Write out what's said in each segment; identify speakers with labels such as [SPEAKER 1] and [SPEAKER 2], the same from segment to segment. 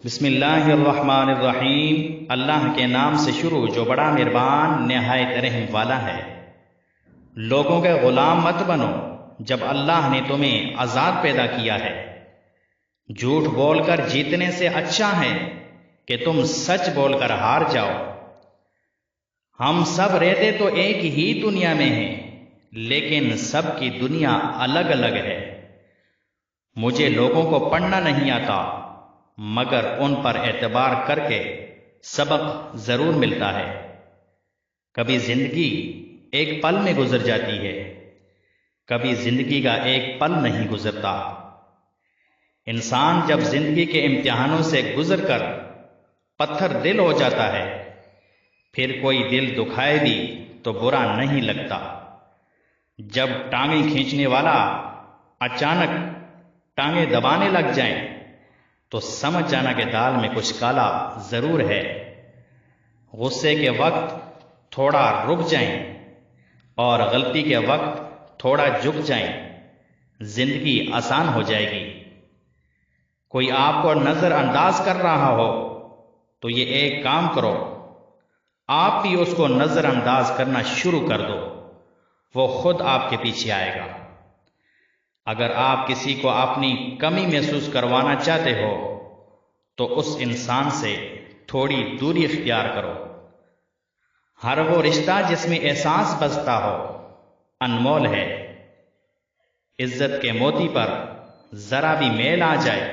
[SPEAKER 1] بسم اللہ الرحمن الرحیم، اللہ کے نام سے شروع جو بڑا مہربان نہایت رحم والا ہے۔ لوگوں کے غلام مت بنو جب اللہ نے تمہیں آزاد پیدا کیا ہے۔ جھوٹ بول کر جیتنے سے اچھا ہے کہ تم سچ بول کر ہار جاؤ۔ ہم سب رہتے تو ایک ہی دنیا میں ہیں، لیکن سب کی دنیا الگ الگ ہے۔ مجھے لوگوں کو پڑھنا نہیں آتا، مگر ان پر اعتبار کر کے سبق ضرور ملتا ہے۔ کبھی زندگی ایک پل میں گزر جاتی ہے، کبھی زندگی کا ایک پل نہیں گزرتا۔ انسان جب زندگی کے امتحانوں سے گزر کر پتھر دل ہو جاتا ہے، پھر کوئی دل دکھائے بھی تو برا نہیں لگتا۔ جب ٹانگیں کھینچنے والا اچانک ٹانگیں دبانے لگ جائیں تو سمجھ جانا کہ دال میں کچھ کالا ضرور ہے۔ غصے کے وقت تھوڑا رک جائیں اور غلطی کے وقت تھوڑا جھک جائیں، زندگی آسان ہو جائے گی۔ کوئی آپ کو نظر انداز کر رہا ہو تو یہ ایک کام کرو، آپ بھی اس کو نظر انداز کرنا شروع کر دو، وہ خود آپ کے پیچھے آئے گا۔ اگر آپ کسی کو اپنی کمی محسوس کروانا چاہتے ہو تو اس انسان سے تھوڑی دوری اختیار کرو۔ ہر وہ رشتہ جس میں احساس بستا ہو انمول ہے۔ عزت کے موتی پر ذرا بھی میل آ جائے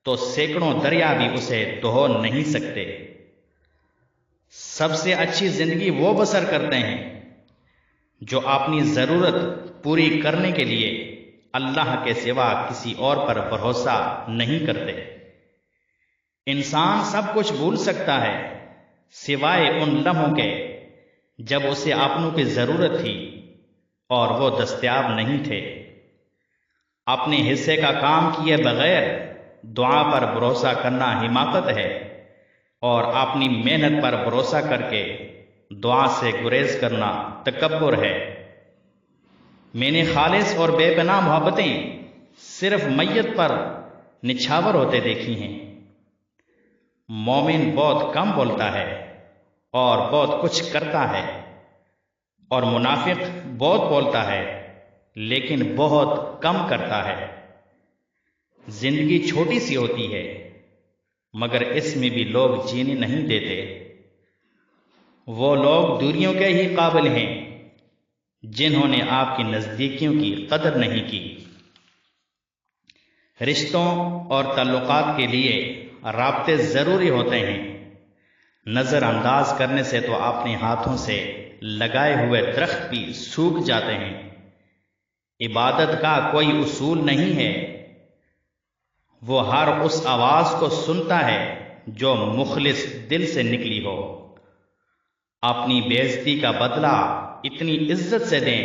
[SPEAKER 1] تو سینکڑوں دریا بھی اسے دہو نہیں سکتے۔ سب سے اچھی زندگی وہ بسر کرتے ہیں جو اپنی ضرورت پوری کرنے کے لیے اللہ کے سوا کسی اور پر بھروسہ نہیں کرتے۔ انسان سب کچھ بھول سکتا ہے سوائے ان لمحوں کے جب اسے اپنوں کی ضرورت تھی اور وہ دستیاب نہیں تھے۔ اپنے حصے کا کام کیے بغیر دعا پر بھروسہ کرنا حماقت ہے، اور اپنی محنت پر بھروسہ کر کے دعا سے گریز کرنا تکبر ہے۔ میں نے خالص اور بے پناہ محبتیں صرف میت پر نچھاور ہوتے دیکھی ہیں۔ مومن بہت کم بولتا ہے اور بہت کچھ کرتا ہے، اور منافق بہت بولتا ہے لیکن بہت کم کرتا ہے۔ زندگی چھوٹی سی ہوتی ہے مگر اس میں بھی لوگ جینے نہیں دیتے۔ وہ لوگ دوریوں کے ہی قابل ہیں جنہوں نے آپ کی نزدیکیوں کی قدر نہیں کی۔ رشتوں اور تعلقات کے لیے رابطے ضروری ہوتے ہیں۔ نظر انداز کرنے سے تو اپنے ہاتھوں سے لگائے ہوئے درخت بھی سوکھ جاتے ہیں۔ عبادت کا کوئی اصول نہیں ہے، وہ ہر اس آواز کو سنتا ہے جو مخلص دل سے نکلی ہو۔ اپنی بے عزتی کا بدلہ اتنی عزت سے دیں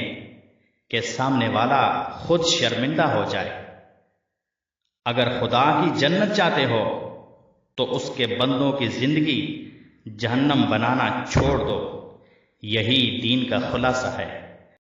[SPEAKER 1] کہ سامنے والا خود شرمندہ ہو جائے۔ اگر خدا کی جنت چاہتے ہو تو اس کے بندوں کی زندگی جہنم بنانا چھوڑ دو، یہی دین کا خلاصہ ہے۔